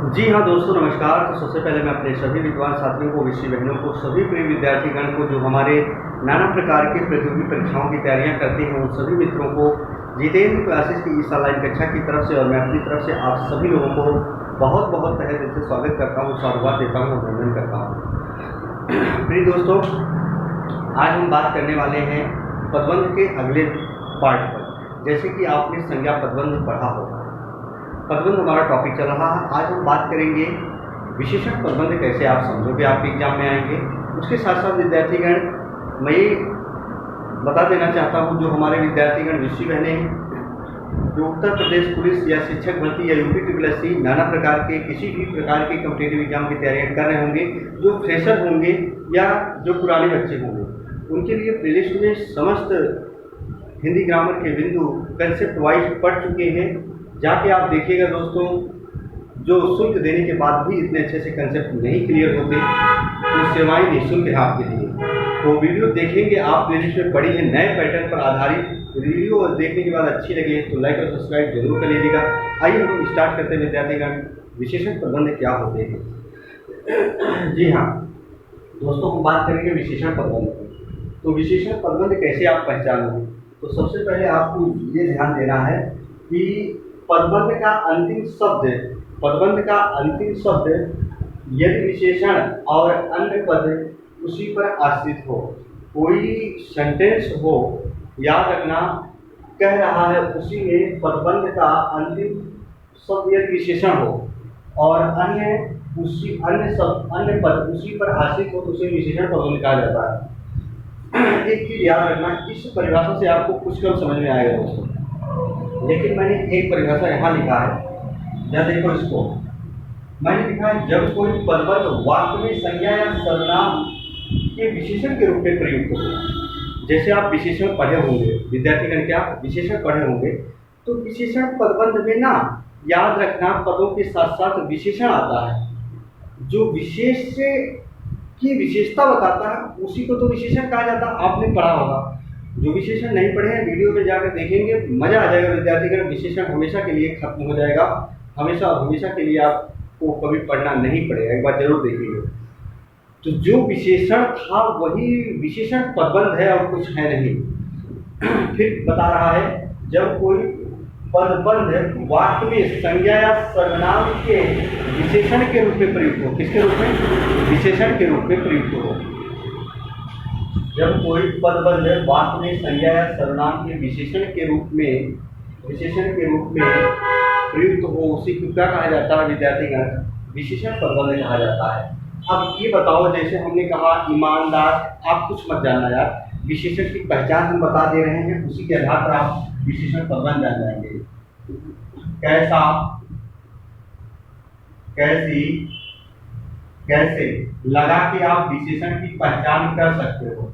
जी हाँ दोस्तों, नमस्कार। तो सबसे पहले मैं अपने सभी विद्वान साथियों को, विषय बहनों को, सभी प्रिय विद्यार्थीगण को जो हमारे नाना प्रकार की प्रतियोगी परीक्षाओं की तैयारियां करते हैं, उन सभी मित्रों को जितेंद्र क्लासेस की इस ऑनलाइन कक्षा की तरफ से और मैं अपनी तरफ से आप सभी लोगों को बहुत बहुत तहे दिल से स्वागत करता हूँ, साधुवाद देता हूँ, अभिनंदन करता हूँ। प्रिय दोस्तों, आज हम बात करने वाले हैं पदबंध के अगले पार्ट पर। जैसे कि आपने संज्ञा पदबंध पढ़ा होगा, पदबंध हमारा टॉपिक चल रहा है। आज हम बात करेंगे विशेषण पदबंध कैसे आप समझोगे, आपके एग्जाम में आएंगे। उसके साथ साथ विद्यार्थीगण, मैं ये बता देना चाहता हूँ, जो हमारे विद्यार्थीगण विषय बहने हैं, जो उत्तर प्रदेश पुलिस या शिक्षक भर्ती या यूपी ट्रिपल नाना प्रकार के किसी भी प्रकार के कॉम्पिटिटिव एग्जाम की तैयारियां कर रहे होंगे, जो फ्रेशर होंगे या जो पुराने बच्चे होंगे, उनके लिए प्लेलिस्ट में समस्त हिंदी ग्रामर के बिंदु कंसेप्ट वाइज पढ़ चुके हैं। जाके आप देखिएगा दोस्तों, जो शुल्क देने के बाद भी इतने अच्छे से कंसेप्ट नहीं क्लियर होते, तो सेवाएं निःशुल्क है आपके लिए। तो वीडियो देखेंगे आप, प्लेलिस्ट में पड़ी है नए पैटर्न पर आधारित। वीडियो देखने के बाद अच्छी लगे तो लाइक और सब्सक्राइब जरूर कर लीजिएगा। आइए हम स्टार्ट करते हैं विद्यार्थीगण, विशेषण पदबंध क्या होते हैं। जी हाँ दोस्तों, हम बात करेंगे विशेषण पदबंध की। तो विशेषण पदबंध कैसे आप पहचानोगे, तो सबसे पहले आपको ये ध्यान देना है कि पदबंध का अंतिम शब्द यदि विशेषण और अन्य पद उसी पर आश्रित हो, कोई सेंटेंस हो, याद रखना, कह रहा है उसी में पदबंध का अंतिम शब्द यदि विशेषण हो और अन्य पद उसी पर आश्रित हो, तो उसे विशेषण पदबंध कहा जाता है। एक चीज याद रखना, इस परिभाषा से आपको कुछ कम समझ में आएगा दोस्तों, लेकिन मैंने एक परिभाषा यहाँ लिखा है, या देखो इसको मैंने लिखा है, जब कोई पदबंध वाक्य में संज्ञा या सर्वनाम के विशेषण के रूप में प्रयुक्त हो। जैसे आप विशेषण पढ़े होंगे विद्यार्थीगण, क्या विशेषण पढ़े होंगे, तो विशेषण पदबंध में ना, याद रखना, पदों के साथ साथ विशेषण आता है। जो विशेष की विशेषता बताता है उसी को तो विशेषण कहा जाता है। आपने पढ़ा होगा, जो विशेषण नहीं पढ़े हैं वीडियो में जाकर देखेंगे, मजा आ जाएगा विद्यार्थीगण। विशेषण हमेशा के लिए खत्म हो जाएगा, हमेशा और हमेशा के लिए आपको कभी पढ़ना नहीं पड़ेगा, एक बार जरूर देखेंगे। तो जो विशेषण था वही विशेषण पदबंध है और कुछ है नहीं। फिर बता रहा है, जब कोई पदबंध वाक्य में संज्ञा या सर्वनाम के विशेषण के रूप में प्रयुक्त हो। किसके रूप में? विशेषण के रूप में प्रयुक्त हो। जब कोई पदबंध वाक्य में संज्ञा या सर्वनाम के विशेषण के रूप में प्रयुक्त हो, उसी को क्या कहा जाता है विद्यार्थीगण? विशेषण पदबंध कहा जाता है। अब ये बताओ, जैसे हमने कहा ईमानदार, आप कुछ मत जानना यार, विशेषण की पहचान हम बता दे रहे हैं, उसी के आधार पर आप विशेषण पदबंध जान जाएंगे। कैसा, कैसी, कैसे लगा के आप विशेषण की पहचान कर सकते हो।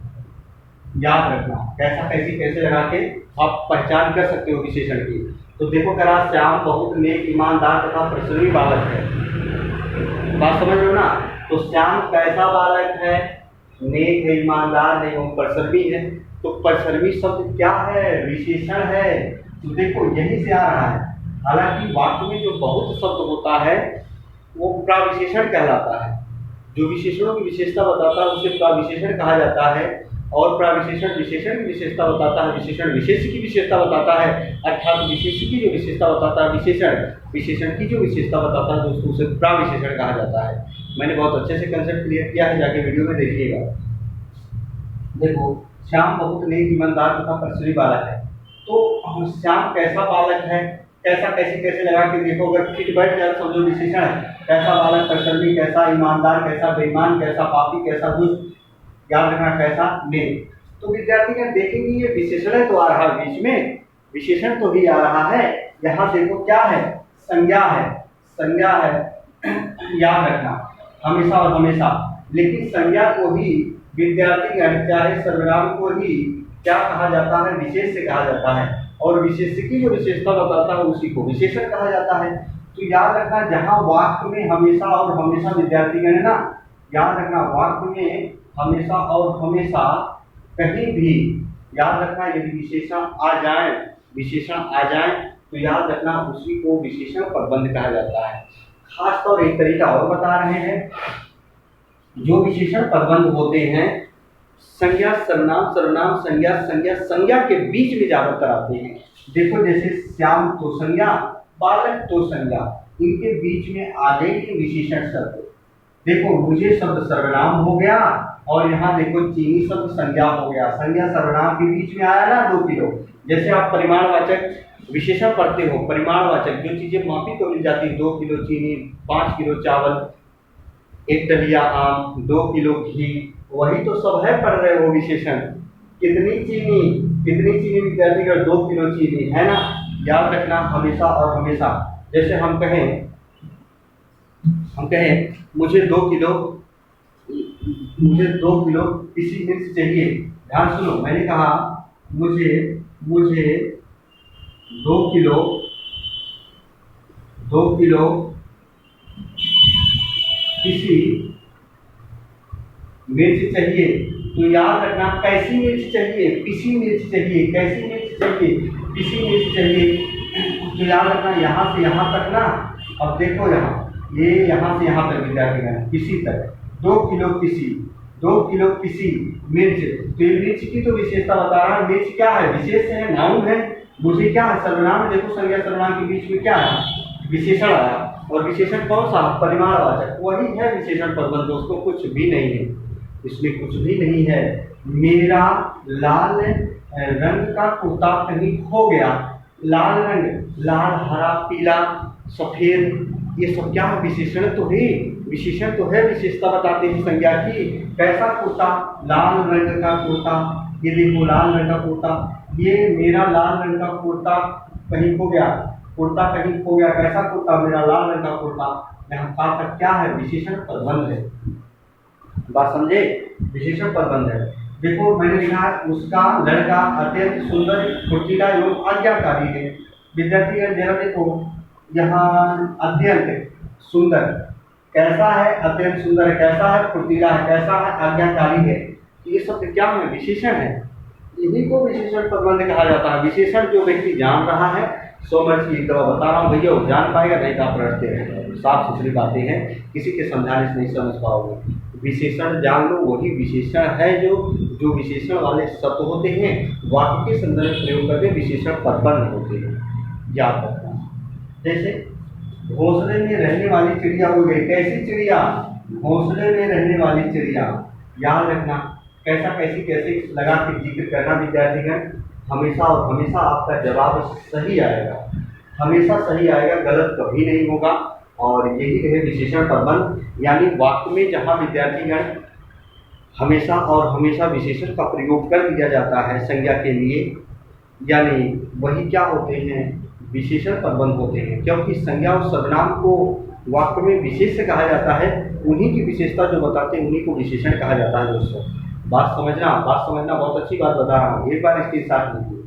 याद रखना, कैसा, कैसी, कैसे लगा के आप पहचान कर सकते हो विशेषण की। तो देखो, करा श्याम बहुत नेक, ईमानदार तथा परिश्रमी बालक है। बात समझ लो ना। तो श्याम कैसा बालक है? नेक है, ईमानदार है और परिश्रमी है। तो परिश्रमी शब्द क्या है? विशेषण है। तो देखो यही से आ रहा है। हालांकि वाक्य में जो बहुत शब्द होता है वो प्राविशेषण कहलाता है। जो विशेषणों की विशेषता बताता है उसे प्राविशेषण कहा जाता है, और प्राविशेषण विशेषण की विशेषता बताता है, विशेषण विशेष की विशेषता बताता है। अर्थात विशेष की जो विशेषता बताता है विशेषण की जो विशेषता बताता है दोस्तों, उसे प्राविशेषण कहा जाता है। मैंने बहुत अच्छे से कंसेप्ट क्लियर किया है, जाके वीडियो में देखिएगा। देखो, श्याम बहुत नेक, ईमानदार तथा परिश्रमी बालक है। तो श्याम कैसा बालक है, कैसा, कैसे, कैसे लगा के देखो, अगर फिट बैठ जाए समझो विशेषण है। कैसा बालक, परिश्रमी, कैसा ईमानदार, कैसा बेईमान, कैसा पापी, कैसा दुष्ट, याद रखना, कैसा नेक। तो विद्यार्थी देखेंगे ये विशेषण तो आ रहा है बीच में, विशेषण तो भी आ रहा है। यहाँ देखो क्या है? संज्ञा है। याद रखना, हमेशा और हमेशा। लेकिन संज्ञा को ही विद्यार्थीगण, चाहे सर्वनाम को ही क्या कहा जाता है? विशेष से कहा जाता है, और विशेष की जो विशेषता बताता है उसी को विशेषण कहा जाता है। तो याद रखना, जहाँ वाक्य में हमेशा और हमेशा विद्यार्थीगण है ना, याद रखना, वाक्य में हमेशा और हमेशा कहीं भी याद रखना, यदि विशेषण आ जाए तो याद रखना उसी को विशेषण पदबंध कहा जाता है। खास तौर एक तरीका और बता रहे हैं। जो विशेषण पदबंध होते हैं संज्ञा सर्वनाम सर्वनाम संज्ञा संज्ञा संज्ञा के बीच में ज्यादातर आते हैं। देखो जैसे श्याम तो संज्ञा, बालक तो संज्ञा, इनके बीच में आ जाएंगे विशेषण शब्द। देखो मुझे शब्द सर्वनाम हो गया और यहाँ देखो चीनी शब्द संज्ञा हो गया। संज्ञा सर्वनाम के बीच में आया ना 2 किलो। जैसे आप परिमाणवाचक विशेषण पढ़ते हो, परिमाणवाचक जो चीजें मापी को मिल जाती है, 2 किलो चीनी, 5 किलो चावल, 1 डलिया आम, 2 किलो घी, वही तो सब है पढ़ रहे हो विशेषण। कितनी चीनी विद्यार्थी का 2 किलो चीनी है ना, याद रखना हमेशा और हमेशा। जैसे हम कहें मुझे 2 किलो किसी मिर्च चाहिए। ध्यान सुनो, मैंने कहा मुझे 2 किलो किसी मिर्च चाहिए। तो याद रखना कैसी मिर्च चाहिए, पिसी मिर्च चाहिए। कैसी मिर्च चाहिए, पिसी मिर्च चाहिए। तो याद रखना यहाँ से यहाँ तक ना। अब देखो ये यहाँ से यहाँ तक विद्यार्थी गण किसी तक 2 किलो किसी मिर्च। तो ये मिर्च की तो विशेषता बता रहा है। मिर्च क्या है, विशेष है, नाउन है। मुझे क्या है, सर्वनाम। देखो संज्ञा सर्वनाम के बीच में क्या है, विशेषण आया। और विशेषण कौन सा, परिमाणवाचक, वही है विशेषण पदबंध। दोस्तों कुछ भी नहीं है, इसमें कुछ भी नहीं है। मेरा लाल रंग का कुर्ता कहीं खो गया। लाल रंग, लाल, हरा, पीला, सफेद, ये सब क्या है, विशेषण तो है। विशेषण तो है, विशेषता बताते हैं संज्ञा की। कैसा कुर्ता, लाल रंग का कुर्ता। ये देखो लाल रंग का कुर्ता, ये मेरा लाल रंग का कुर्ता कहीं खो गया। कुर्ता कहीं खो गया, कैसा कुर्ता, मेरा लाल रंग का कुर्ता। यहाँ का क्या है, विशेषण पदबंध है। बात समझे, विशेषण पदबंध है। देखो मैंने लिखा है उसका लड़का अत्यंत सुंदर, फुर्तीला एवं आज्ञाकारी है। विद्यार्थी जरा देखो यहाँ अत्यंत सुंदर कैसा है, अत्यंत सुंदर है, कैसा है, फुर्तीला है, कैसा है, आज्ञाकारी है। ये सब क्या है, विशेषण है। इन्हीं को विशेषण पदबंध कहा जाता है। विशेषण जो व्यक्ति जान रहा है, 100 वर्ष की एक दवा बता रहा हूँ भैया, वो जान पाएगा, नहीं तो आप रटते रहेंगे। साफ सुथरी बातें हैं, किसी के समझाने से नहीं समझ पाओगे। विशेषण जान लो, वही विशेषण है जो विशेषण वाले शब्द होते हैं, वाक्य के संदर्भ में प्रयोग करके विशेषण पदबंध होते हैं। याद रखना। जैसे घोंसले में रहने वाली चिड़िया हो गई। कैसी चिड़िया, घोंसले में रहने वाली चिड़िया। याद रखना कैसे लगा के जिक्र करना विद्यार्थीगण। हमेशा और हमेशा आपका जवाब सही आएगा, हमेशा सही आएगा, गलत कभी नहीं होगा। और यही है विशेषण पदबंध, यानी वाक्य में जहाँ विद्यार्थीगण हमेशा और हमेशा विशेषण का प्रयोग कर दिया जाता है संज्ञा के लिए, यानी वही क्या होते हैं, विशेषण पदबंध होते हैं। क्योंकि संज्ञा और सर्वनाम को वाक्य में विशेष कहा जाता है, उन्हीं की विशेषता जो बताते हैं उन्हीं को विशेषण कहा जाता है। दोस्तों बात समझना, बहुत अच्छी बात बता रहा हूँ, एक बार इसके साथ लीजिए।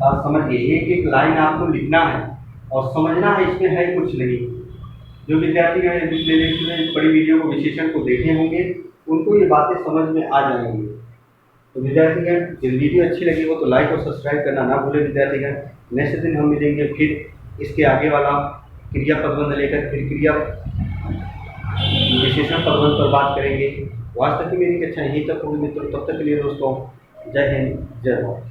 आप समझिए, एक एक लाइन आपको लिखना है और समझना है, इसमें है कुछ नहीं। जो विद्यार्थी प्लेलिस्ट में बड़ी वीडियो को विशेषण को देखे होंगे उनको ये बातें समझ में आ जाएंगी। तो विद्यार्थीगण यदि वीडियो अच्छी लगी हो तो लाइक और सब्सक्राइब करना ना भूलें विद्यार्थीगण। नेक्स्ट दिन हम मिलेंगे फिर इसके आगे वाला क्रिया पदबंध लेकर, फिर क्रिया विशेषण पदबंध पर बात करेंगे। आज तक की मेरी कक्षा यहीं तक होगी मित्रों, तब तक के लिए दोस्तों जय हिंद, जय भारत।